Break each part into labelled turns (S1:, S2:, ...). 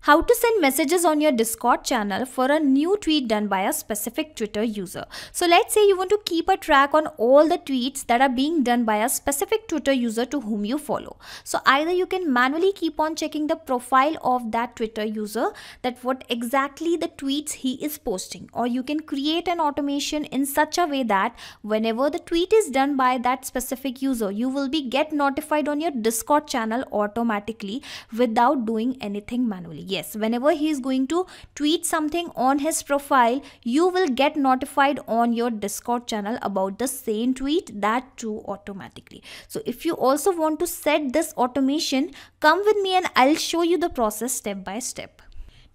S1: How to send messages on your Discord channel for a new tweet done by a specific Twitter user. So let's say you want to keep a track on all the tweets that are being done by a specific Twitter user to whom you follow. So either you can manually keep on checking the profile of that Twitter user, that what exactly the tweets he is posting, or you can create an automation in such a way that whenever the tweet is done by that specific user, you will be get notified on your Discord channel automatically without doing anything manually. Yes, whenever he is going to tweet something on his profile, you will get notified on your Discord channel about the same tweet, that too automatically. So if you also want to set this automation, come with me and I'll show you the process step by step.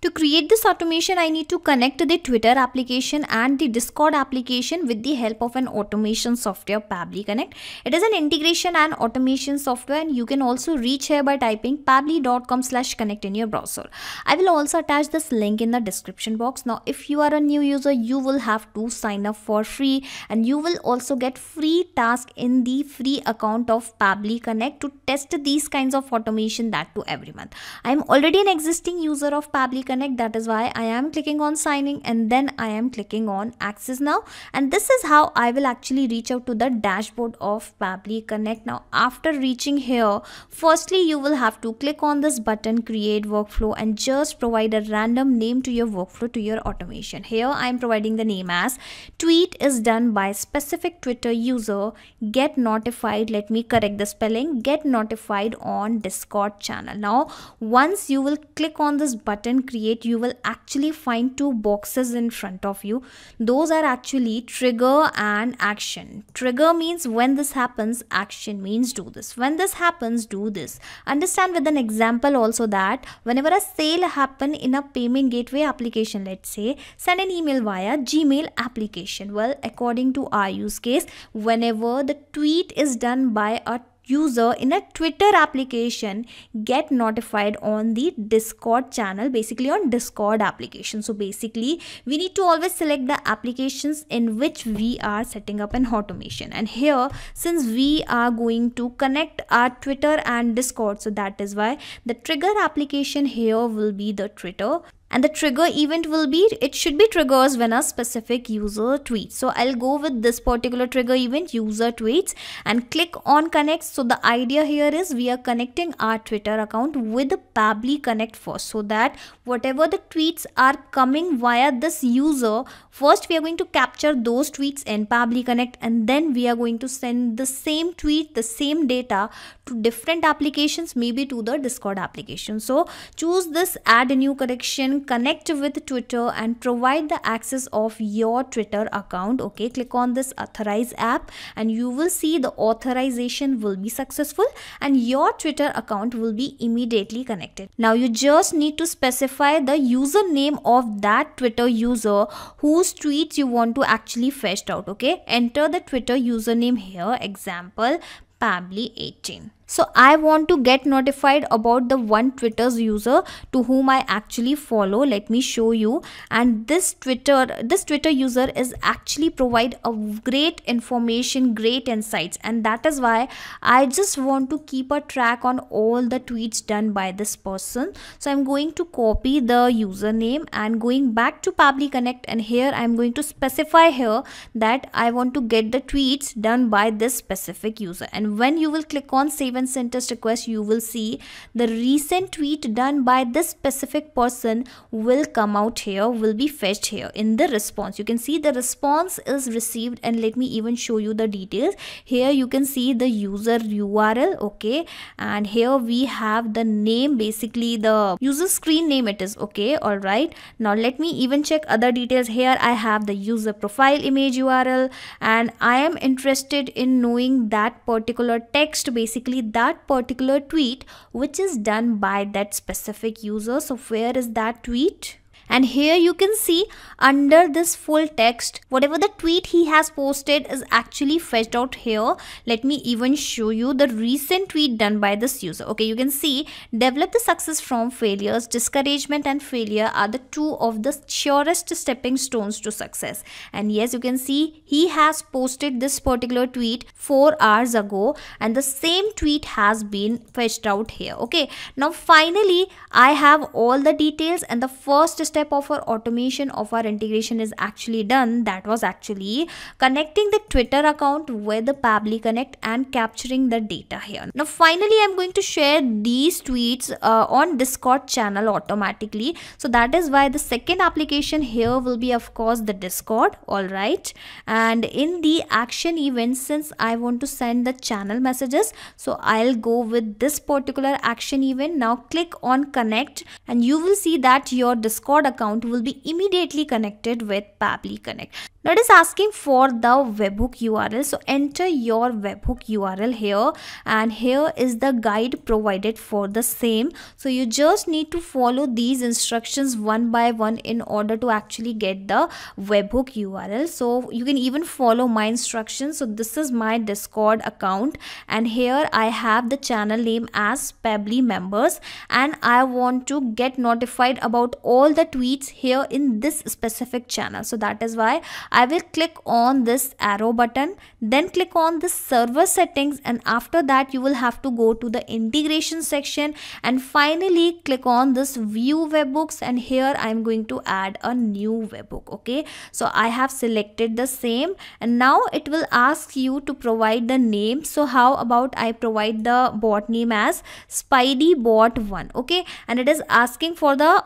S1: To create this automation, I need to connect the Twitter application and the Discord application with the help of an automation software, Pabbly Connect. It is an integration and automation software, and you can also reach here by typing pabbly.com/connect in your browser. I will also attach this link in the description box. Now, if you are a new user, you will have to sign up for free, and you will also get free task in the free account of Pabbly Connect to test these kinds of automation, that to every month. I am already an existing user of Pabbly Connect, that is why I am clicking on signing and then I am clicking on access now, and this is how I will actually reach out to the dashboard of Pabbly Connect. Now after reaching here, firstly you will have to click on this button create workflow and just provide a random name to your workflow, to your automation. Here I am providing the name as tweet is done by specific Twitter user, get notified, let me correct the spelling, get notified on Discord channel. Now once you will click on this button create, you will actually find two boxes in front of you. Those are actually trigger and action. Trigger means when this happens, action means do this. When this happens, do this. Understand with an example also that whenever a sale happen in a payment gateway application, let's say send an email via Gmail application. Well, according to our use case, whenever the tweet is done by a user in a Twitter application, get notified on the Discord channel, basically on Discord application. So basically we need to always select the applications in which we are setting up an automation, and here since we are going to connect our Twitter and Discord, so that is why the trigger application here will be the Twitter, and the trigger event will be, it should be triggers when a specific user tweets. So I'll go with this particular trigger event, user tweets, and click on connect. So the idea here is we are connecting our Twitter account with Pabbly Connect first, so that whatever the tweets are coming via this user, first we are going to capture those tweets in Pabbly Connect, and then we are going to send the same tweet, the same data to different applications, maybe to the Discord application. So choose this add a new connection, connect with Twitter, and provide the access of your Twitter account. Okay, click on this authorize app and you will see the authorization will be successful and your Twitter account will be immediately connected. Now you just need to specify the username of that Twitter user whose tweets you want to actually fetch out. Okay, enter the Twitter username here, example Pabbly18. So I want to get notified about the one Twitter's user to whom I actually follow. Let me show you. And this Twitter user is actually provide a great information, great insights, and that is why I just want to keep a track on all the tweets done by this person. So I'm going to copy the username and going back to Pabbly Connect, and here I'm going to specify here that I want to get the tweets done by this specific user. And when you will click on save and send test request, you will see the recent tweet done by this specific person will come out here, will be fetched here in the response. You can see the response is received, and let me even show you the details. Here you can see the user URL, okay, and here we have the name, basically the user screen name it is. Okay, all right, now let me even check other details. Here I have the user profile image URL, and I am interested in knowing that particular text, basically that particular tweet which is done by that specific user. So where is that tweet? And here you can see under this full text, whatever the tweet he has posted is actually fetched out here. Let me even show you the recent tweet done by this user. Okay, you can see develop the success from failures. Discouragement and failure are the two of the surest stepping stones to success. And yes, you can see he has posted this particular tweet 4 hours ago, and the same tweet has been fetched out here. Okay, now finally I have all the details, and the first step of our automation of our integration is actually done. That was actually connecting the Twitter account with the Pabbly Connect and capturing the data here. Now finally I'm going to share these tweets on Discord channel automatically. So that is why the second application here will be of course the Discord. Alright, and in the action event, since I want to send the channel messages, so I'll go with this particular action event. Now click on connect, and you will see that your Discord account will be immediately connected with Pabbly Connect. Now it is asking for the webhook URL, so enter your webhook URL here, and here is the guide provided for the same. So you just need to follow these instructions one by one in order to actually get the webhook URL. So you can even follow my instructions. So this is my Discord account, and here I have the channel name as Pabbly members, and I want to get notified about all the tweets here in this specific channel. So that is why I will click on this arrow button, then click on the server settings, and after that you will have to go to the integration section, and finally click on this view webhooks, and here I am going to add a new webhook. Okay, so I have selected the same, and now it will ask you to provide the name. So how about I provide the bot name as SpideyBot1. Okay, and it is asking for the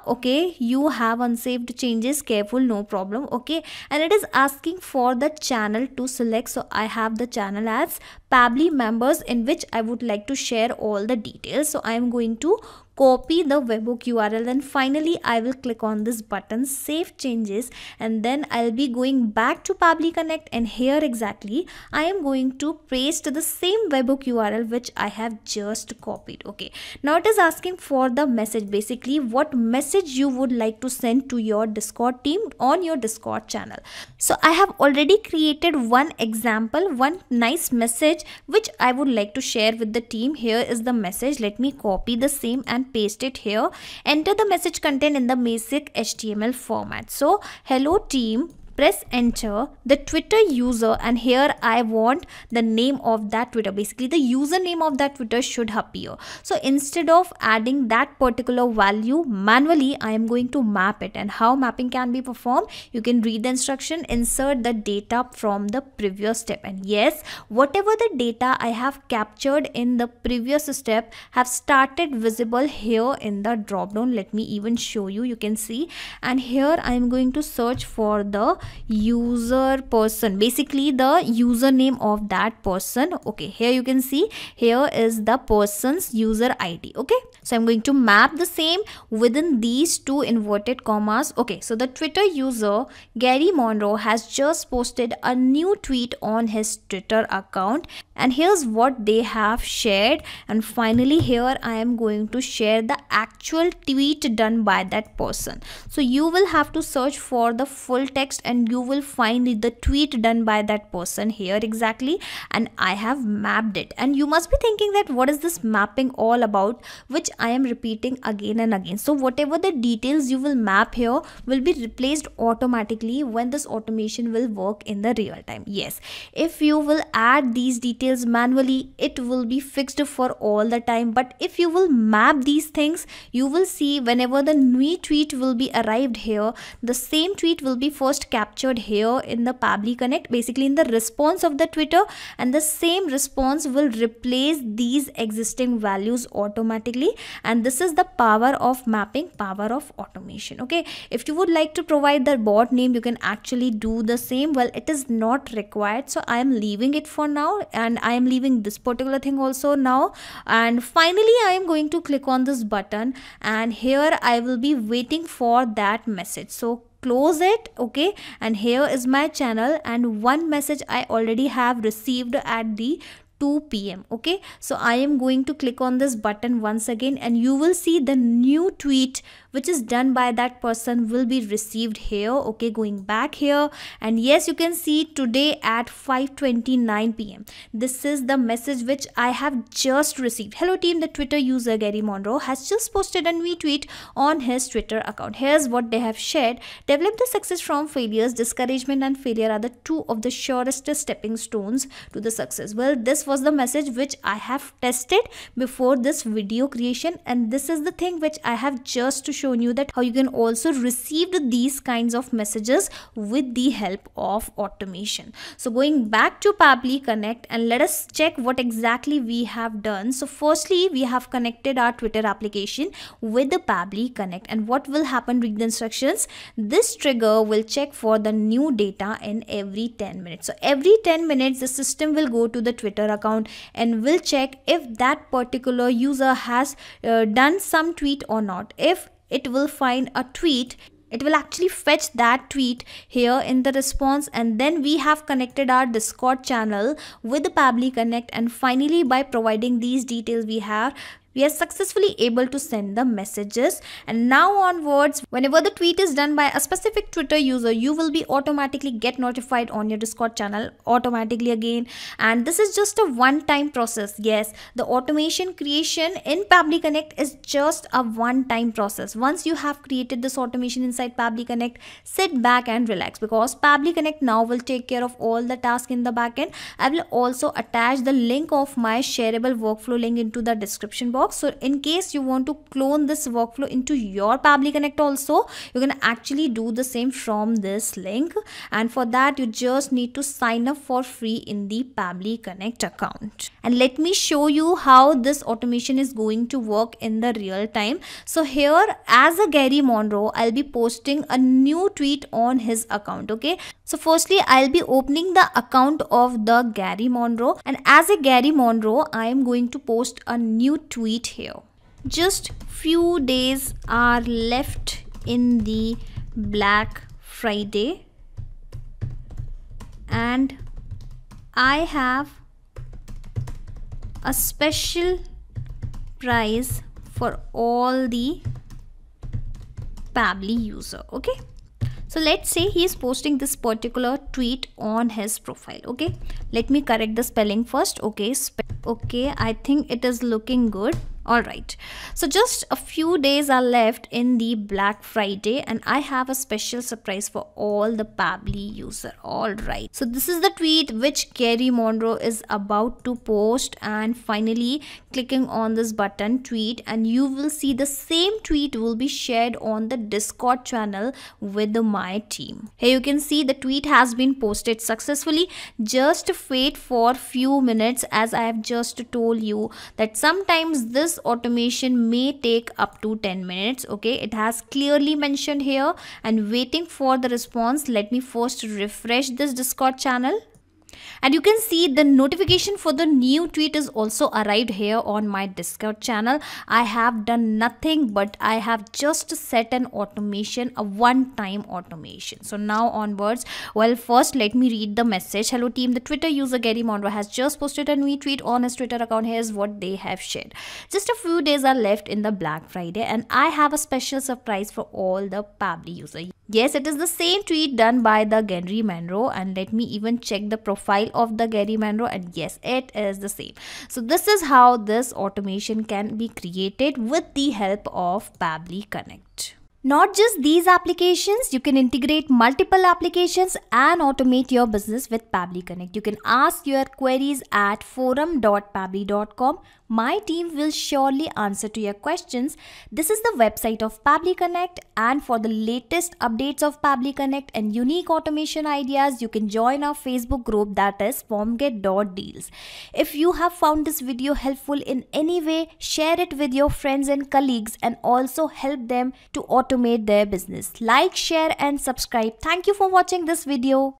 S1: you have unsaved changes, careful, no problem. Okay, and it is asking for the channel to select. So I have the channel as Pabbly members, in which I would like to share all the details. So I am going to copy the webhook URL, and finally I will click on this button save changes, and then I'll be going back to Pabbly Connect, and here exactly I am going to paste the same webhook URL which I have just copied. Okay, now it is asking for the message, basically what message you would like to send to your Discord team on your Discord channel. So I have already created one example, one nice message which I would like to share with the team. Here is the message. Let me copy the same and paste it here. Enter the message content in the basic HTML format. So hello team, press enter, the Twitter user, and here I want the name of that Twitter. Basically the username of that Twitter should appear. So instead of adding that particular value manually, I am going to map it. And how mapping can be performed, you can read the instruction, insert the data from the previous step. And yes, whatever the data I have captured in the previous step have started visible here in the drop down. Let me even show you, you can see, and here I am going to search for the user person, basically the username of that person. Okay, here you can see here is the person's user ID. Okay, so I'm going to map the same within these two inverted commas. Okay, so the Twitter user Gary Monroe has just posted a new tweet on his Twitter account, and here's what they have shared. And finally here I am going to share the actual tweet done by that person. So you will have to search for the full text, and you will find the tweet done by that person here exactly, and I have mapped it. And you must be thinking that what is this mapping all about, which I am repeating again and again. So whatever the details you will map here will be replaced automatically when this automation will work in the real time. Yes, if you will add these details manually, it will be fixed for all the time, but if you will map these things, you will see whenever the new tweet will be arrived here, the same tweet will be first captured here in the Pabbly Connect, basically in the response of the Twitter, and the same response will replace these existing values automatically. And this is the power of mapping, power of automation. Okay, if you would like to provide the bot name, you can actually do the same. Well, it is not required, so I am leaving it for now, and I am leaving this particular thing also now. And finally I am going to click on this button, and here I will be waiting for that message. So close it. Okay, and here is my channel, and one message I already have received at the 2 p.m. Okay, so I am going to click on this button once again, and you will see the new tweet which is done by that person will be received here. Okay, going back here, and yes, you can see today at 5:29 p.m. this is the message which I have just received. Hello team, the Twitter user Gary Monroe has just posted a new tweet on his Twitter account. Here's what they have shared. Develop the success from failures. Discouragement and failure are the two of the surest stepping stones to the success. Well, this was the message which I have tested before this video creation, and this is the thing which I have just shown you, that how you can also receive these kinds of messages with the help of automation. So going back to Pabbly Connect, and let us check what exactly we have done. So firstly, we have connected our Twitter application with the Pabbly Connect, and what will happen, read the instructions. This trigger will check for the new data in every 10 minutes. So every 10 minutes the system will go to the Twitter account and will check if that particular user has done some tweet or not. If it will find a tweet, it will actually fetch that tweet here in the response, and then we have connected our Discord channel with the Pabbly Connect, and finally by providing these details we are successfully able to send the messages. And now onwards, whenever the tweet is done by a specific Twitter user, you will be automatically get notified on your Discord channel automatically again. And this is just a one-time process. Yes, the automation creation in Pabbly Connect is just a one-time process. Once you have created this automation inside Pabbly Connect, sit back and relax, because Pabbly Connect now will take care of all the tasks in the backend. I will also attach the link of my shareable workflow link into the description box. So in case you want to clone this workflow into your Pabbly Connect also, you can actually do the same from this link, and for that you just need to sign up for free in the Pabbly Connect account. And let me show you how this automation is going to work in the real time. So here, as a Gary Monroe, I'll be posting a new tweet on his account. Okay, so firstly I'll be opening the account of the Gary Monroe, and as a Gary Monroe I am going to post a new tweet here. Just few days are left in the Black Friday, and I have a special prize for all the Pabbly user. Okay, so let's say he is posting this particular tweet on his profile. Okay, let me correct the spelling first. Okay, I think it is looking good. Alright, so just a few days are left in the Black Friday, and I have a special surprise for all the Pabbly user. Alright, so this is the tweet which Gary Monroe is about to post, and finally clicking on this button tweet, and you will see the same tweet will be shared on the Discord channel with my team. Here you can see the tweet has been posted successfully. Just wait for few minutes, as I have just told you that sometimes this automation may take up to 10 minutes. Okay, it has clearly mentioned here, and waiting for the response. Let me first refresh this Discord channel, and you can see the notification for the new tweet is also arrived here on my Discord channel. I have done nothing, but I have just set an automation, a one-time automation. So now onwards, well, first let me read the message. Hello team, the Twitter user Gary Monroe has just posted a new tweet on his Twitter account. Here's what they have shared. Just a few days are left in the Black Friday, and I have a special surprise for all the Pabbly users. Yes, it is the same tweet done by the Gary Monroe, and let me even check the profile of the Gary Monroe, and yes, it is the same. So this is how this automation can be created with the help of Pabbly Connect. Not just these applications, you can integrate multiple applications and automate your business with Pabbly Connect. You can ask your queries at forum.pabbly.com. My team will surely answer to your questions. This is the website of Pabbly Connect, and for the latest updates of Pabbly Connect and unique automation ideas, you can join our Facebook group, that is formget.deals. If you have found this video helpful in any way, share it with your friends and colleagues, and also help them to automate their business. Like, share and subscribe. Thank you for watching this video.